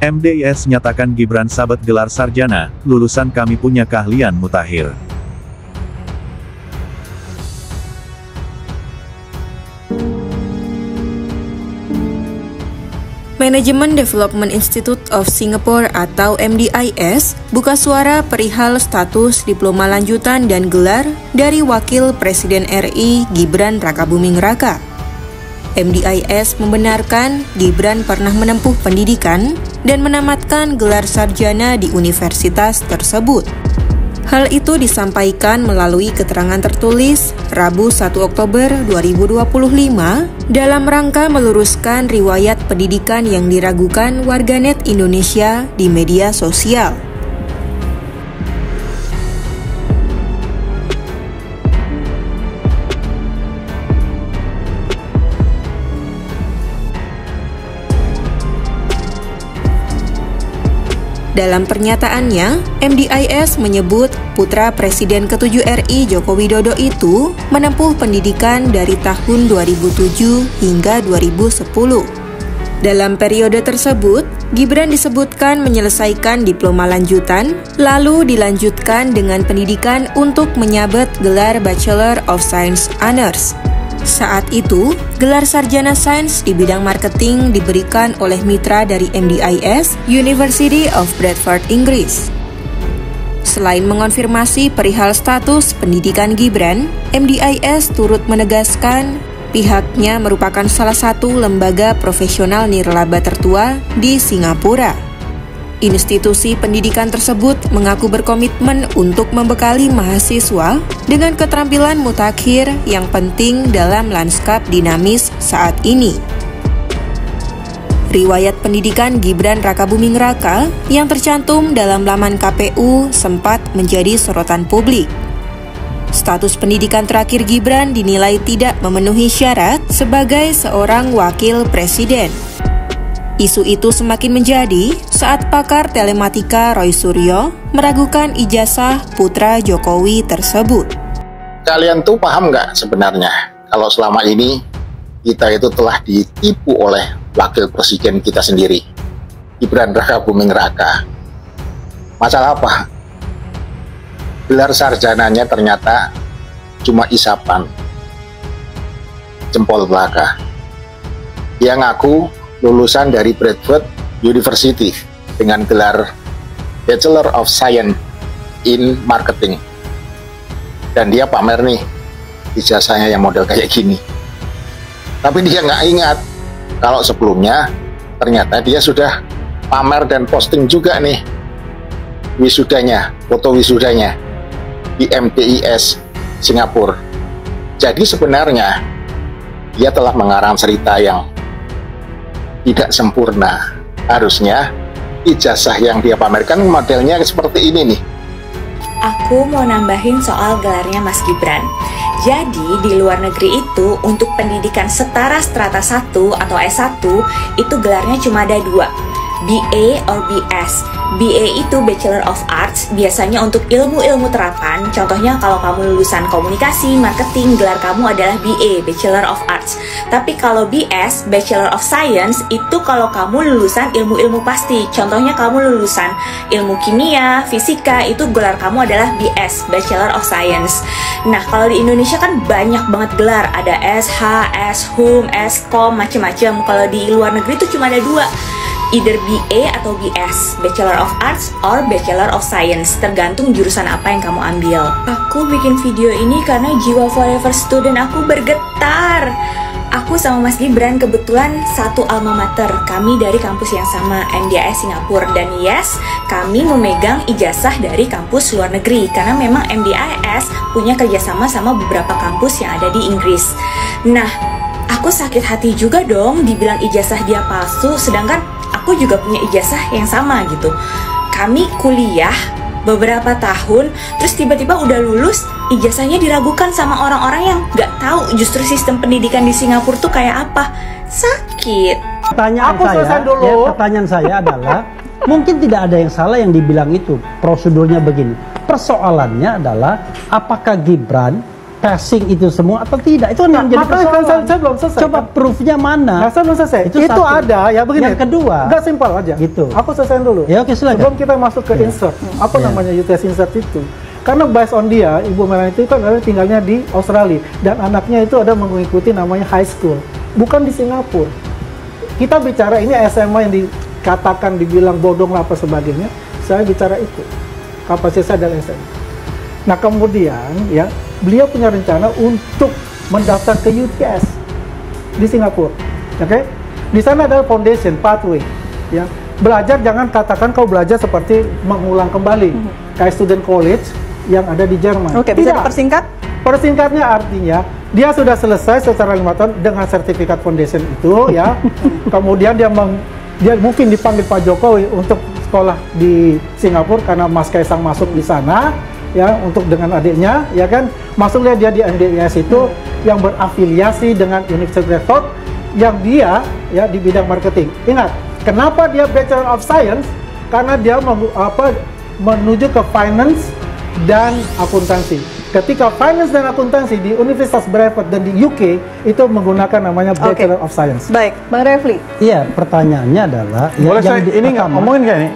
MDIS nyatakan Gibran sabet gelar sarjana, lulusan kami punya keahlian mutakhir. Management Development Institute of Singapore atau MDIS buka suara perihal status diploma lanjutan dan gelar dari Wakil Presiden RI Gibran Rakabuming Raka. MDIS membenarkan Gibran pernah menempuh pendidikan dan menamatkan gelar sarjana di universitas tersebut. Hal itu disampaikan melalui keterangan tertulis Rabu 1 Oktober 2025 dalam rangka meluruskan riwayat pendidikan yang diragukan warganet Indonesia di media sosial. Dalam pernyataannya, MDIS menyebut putra Presiden ke-7 RI Joko Widodo itu menempuh pendidikan dari tahun 2007 hingga 2010. Dalam periode tersebut, Gibran disebutkan menyelesaikan diploma lanjutan, lalu dilanjutkan dengan pendidikan untuk menyabet gelar Bachelor of Science Honors. Saat itu, gelar sarjana sains di bidang marketing diberikan oleh mitra dari MDIS, University of Bradford, Inggris. Selain mengonfirmasi perihal status pendidikan Gibran, MDIS turut menegaskan pihaknya merupakan salah satu lembaga profesional nirlaba tertua di Singapura. Institusi pendidikan tersebut mengaku berkomitmen untuk membekali mahasiswa dengan keterampilan mutakhir yang penting dalam lanskap dinamis saat ini. Riwayat pendidikan Gibran Rakabuming Raka yang tercantum dalam laman KPU sempat menjadi sorotan publik. Status pendidikan terakhir Gibran dinilai tidak memenuhi syarat sebagai seorang wakil presiden. Isu itu semakin menjadi saat pakar telematika Roy Suryo meragukan ijazah putra Jokowi tersebut. Kalian tuh paham nggak sebenarnya kalau selama ini kita itu telah ditipu oleh wakil presiden kita sendiri, Gibran Rakabuming Raka. Masalah apa? Gelar sarjananya ternyata cuma isapan jempol belaka. Dia ngaku lulusan dari Bradford University dengan gelar Bachelor of Science in Marketing. Dan dia pamer nih ijazahnya yang model kayak gini. Tapi dia nggak ingat kalau sebelumnya ternyata dia sudah pamer dan posting juga nih wisudanya, foto wisudanya di MDIS Singapura. Jadi sebenarnya dia telah mengarang cerita yang tidak sempurna. Harusnya ijazah yang dia pamerkan modelnya seperti ini nih. Aku mau nambahin soal gelarnya Mas Gibran. Jadi di luar negeri itu untuk pendidikan setara strata 1 atau S1 itu gelarnya cuma ada 2, BA or BS. BA itu Bachelor of Arts, biasanya untuk ilmu-ilmu terapan. Contohnya kalau kamu lulusan komunikasi, marketing, gelar kamu adalah BA, Bachelor of Arts. Tapi kalau BS, Bachelor of Science, itu kalau kamu lulusan ilmu-ilmu pasti. Contohnya kamu lulusan ilmu kimia, fisika, itu gelar kamu adalah BS, Bachelor of Science. Nah, kalau di Indonesia kan banyak banget gelar, ada SH, SHUM, SKOM, macem-macem. Kalau di luar negeri itu cuma ada 2. Either BA atau BS, Bachelor of Arts or Bachelor of Science, tergantung jurusan apa yang kamu ambil. Aku bikin video ini karena jiwa forever student aku bergetar. Aku sama Mas Gibran kebetulan satu alma mater, kami dari kampus yang sama, MDIS Singapura. Dan yes, kami memegang ijazah dari kampus luar negeri, karena memang MDIS punya kerjasama sama beberapa kampus yang ada di Inggris. Nah, aku sakit hati juga dong dibilang ijazah dia palsu, sedangkan aku juga punya ijazah yang sama gitu. Kami kuliah beberapa tahun, terus tiba-tiba udah lulus, ijazahnya diragukan sama orang-orang yang nggak tahu justru sistem pendidikan di Singapura tuh kayak apa. Sakit. Pertanyaan saya adalah, mungkin tidak ada yang salah yang dibilang itu. Prosedurnya begini. Persoalannya adalah, apakah Gibran passing itu semua atau tidak? Itu kan yang jadi persoalan. Saya belum selesai. Coba proof-nya mana? Nah, saya belum selesai. Itu satu. ada ya begini. Yang kedua, nggak simpel aja. Gitu. Aku selesaiin dulu. Ya oke, silakan. Sebelum kita masuk ke insert, apa namanya UTS insert itu? Karena based on dia, Ibu Melanie itu kan tinggalnya di Australia dan anaknya itu ada mengikuti namanya high school, bukan di Singapura. Kita bicara ini SMA yang dikatakan dibilang bodong lah apa sebagainya. Saya bicara itu kapasitas saya adalah SMA. Nah kemudian ya beliau punya rencana untuk mendaftar ke UTS di Singapura, oke? Di sana ada foundation pathway, ya. Belajar jangan katakan kau belajar seperti mengulang kembali kayak student college yang ada di Jerman. Oke, bisa dipersingkat? Persingkatnya artinya dia sudah selesai secara 5 tahun dengan sertifikat foundation itu, ya. Kemudian dia mungkin dipanggil Pak Jokowi untuk sekolah di Singapura karena Mas Kaisang masuk di sana. Ya, untuk dengan adiknya, ya kan, masuknya dia di MDIS itu yang berafiliasi dengan University Bradford yang dia ya di bidang marketing. Ingat, kenapa dia Bachelor of Science? Karena dia menuju ke finance dan akuntansi. Ketika finance dan akuntansi di Universitas Bradford dan di UK itu menggunakan namanya Bachelor of Science. Baik, Bang Refli. Iya, pertanyaannya adalah boleh saya ini nggak ngomongin kayak ini?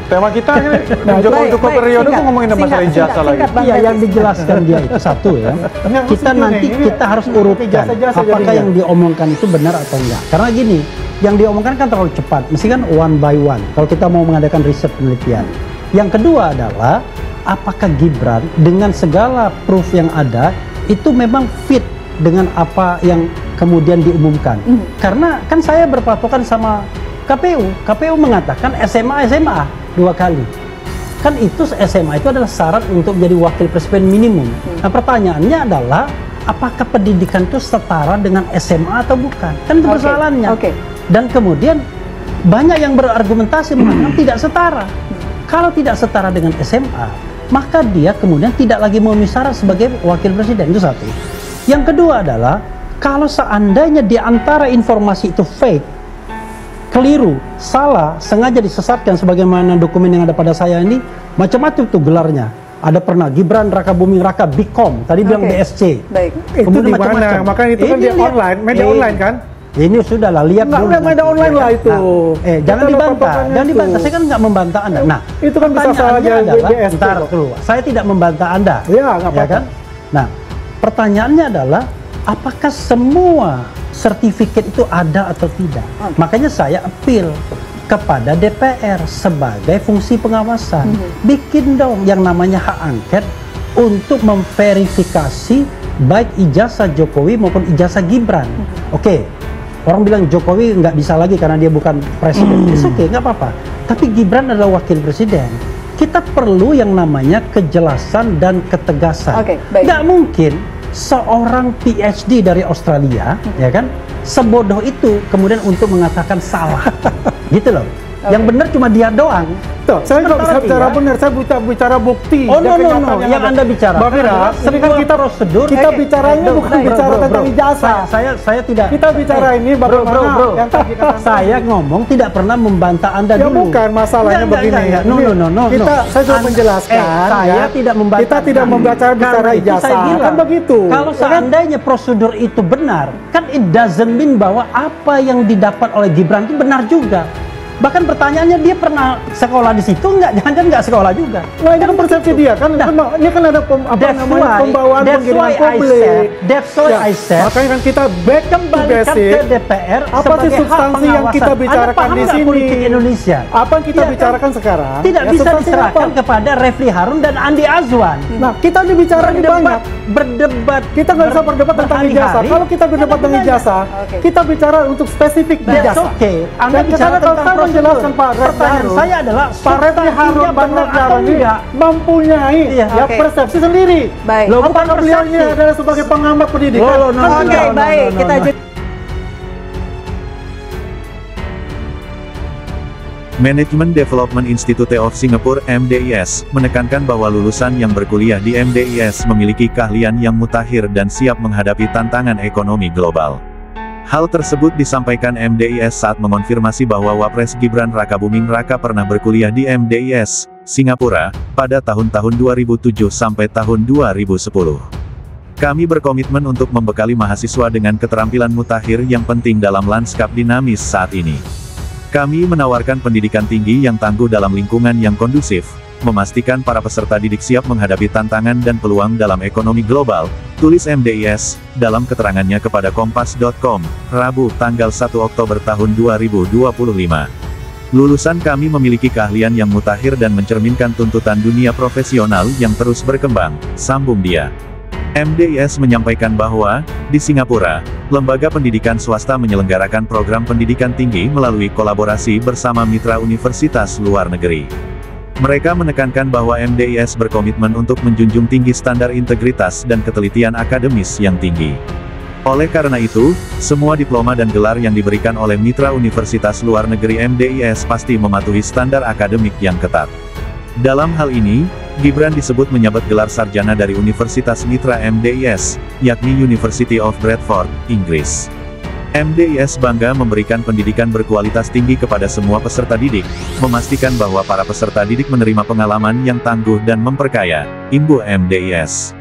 Tema kita ini Jokowi periode kok ngomongin masalah ijazah lagi. Iya, yang dijelaskan dia itu satu ya. Kita nanti kita harus urutkan apakah yang diomongkan itu benar atau enggak. Karena gini, yang diomongkan kan terlalu cepat. Mesti kan one by one. Kalau kita mau mengadakan riset penelitian. Yang kedua adalah apakah Gibran dengan segala proof yang ada itu memang fit dengan apa yang kemudian diumumkan. Karena kan saya berpatokan sama KPU. KPU mengatakan SMA 2 kali. Kan itu SMA itu adalah syarat untuk menjadi wakil presiden minimum. Nah pertanyaannya adalah apakah pendidikan itu setara dengan SMA atau bukan? Kan itu persoalannya. Dan kemudian banyak yang berargumentasi mengatakan tidak setara. Kalau tidak setara dengan SMA, maka dia kemudian tidak lagi memenuhi syarat sebagai wakil presiden. Itu satu. Yang kedua adalah kalau seandainya di antara informasi itu fake, keliru, salah, sengaja disesatkan sebagaimana dokumen yang ada pada saya ini, macam-macam tuh gelarnya. Ada pernah Gibran Raka Buming Raka Bikom, tadi bilang BSc. Baik. Itu di mana? Makanya itu kan dia online, media online kan? Ini sudah lah, lihat dulu. Media online lah itu. Nah, jangan dibantah, jangan dibantah. Saya kan nggak membantah Anda. Nah, itu kan bisa saja BSc. Bentar dulu, saya tidak membantah Anda. Ya, nggak apa-apa. Kan? Nah, pertanyaannya adalah apakah semua sertifikat itu ada atau tidak? Makanya saya appeal kepada DPR sebagai fungsi pengawasan. Bikin dong yang namanya hak angket untuk memverifikasi baik ijazah Jokowi maupun ijazah Gibran. Oke, orang bilang Jokowi nggak bisa lagi karena dia bukan presiden. Oke, nggak apa-apa. Tapi Gibran adalah wakil presiden. Kita perlu yang namanya kejelasan dan ketegasan. Nggak mungkin seorang PhD dari Australia, ya kan, sebodoh itu kemudian untuk mengatakan salah, gitu loh. Yang benar cuma dia doang. Tuh, saya nggak bisa bicara benar, saya bicara bukti. Oh no, yang Anda bicara. Bang Ira, sering kan kita prosedur. Kita bicara ini bukan bicara tentang ijazah. Saya tidak. Kita bicara ini bagaimana yang tadi kata saya ngomong tidak pernah membantah Anda ya dulu. Bukan masalahnya begini. No. Saya cuma menjelaskan. Saya tidak membantah. Kita tidak bicara ijazah. Kan begitu. Kalau seandainya prosedur itu benar, kan it doesn't mean bahwa apa yang didapat oleh Gibran itu benar juga. Bahkan pertanyaannya dia pernah sekolah di situ nggak? Jangan-jangan nggak sekolah juga. Nah itu kan persepsi dia kan. Ini kan ada pembawaan pengiriman publik. That's why I said. Makanya kan kita back kembalikan ke DPR. Apa sih substansi yang kita bicarakan di sini? Politik Indonesia. Apa yang kita bicarakan sekarang? Tidak bisa diserahkan kepada Refli Harun dan Andi Azwan. Nah kita bicara ini banyak. Berdebat. Kita nggak bisa berdebat tentang ijazah. Kalau kita berdebat tentang ijazah, kita bicara untuk spesifik ijazah. Oke. Anda bicara tentang menjelaskan Pak pertanyaan saya adalah Pak Refli Harun benar atau tidak mempunyai persepsi sendiri. Baik. Apakah beliau ini adalah sebagai pengamat pendidikan? Oke, baik. Kita Management Development Institute of Singapore (MDIS) menekankan bahwa lulusan yang berkuliah di MDIS memiliki keahlian yang mutakhir dan siap menghadapi tantangan ekonomi global. Hal tersebut disampaikan MDIS saat mengonfirmasi bahwa Wapres Gibran Raka Buming Raka pernah berkuliah di MDIS, Singapura, pada tahun-tahun 2007 sampai tahun 2010. Kami berkomitmen untuk membekali mahasiswa dengan keterampilan mutakhir yang penting dalam lanskap dinamis saat ini. Kami menawarkan pendidikan tinggi yang tangguh dalam lingkungan yang kondusif, memastikan para peserta didik siap menghadapi tantangan dan peluang dalam ekonomi global, tulis MDIS, dalam keterangannya kepada Kompas.com, Rabu, tanggal 1 Oktober tahun 2025. Lulusan kami memiliki keahlian yang mutakhir dan mencerminkan tuntutan dunia profesional yang terus berkembang, sambung dia. MDIS menyampaikan bahwa, di Singapura, lembaga pendidikan swasta menyelenggarakan program pendidikan tinggi melalui kolaborasi bersama mitra universitas luar negeri. Mereka menekankan bahwa MDIS berkomitmen untuk menjunjung tinggi standar integritas dan ketelitian akademis yang tinggi. Oleh karena itu, semua diploma dan gelar yang diberikan oleh mitra universitas luar negeri MDIS pasti mematuhi standar akademik yang ketat. Dalam hal ini, Gibran disebut menyabet gelar sarjana dari Universitas Mitra MDIS, yakni University of Bradford, Inggris. MDIS bangga memberikan pendidikan berkualitas tinggi kepada semua peserta didik, memastikan bahwa para peserta didik menerima pengalaman yang tangguh dan memperkaya, imbuh MDIS.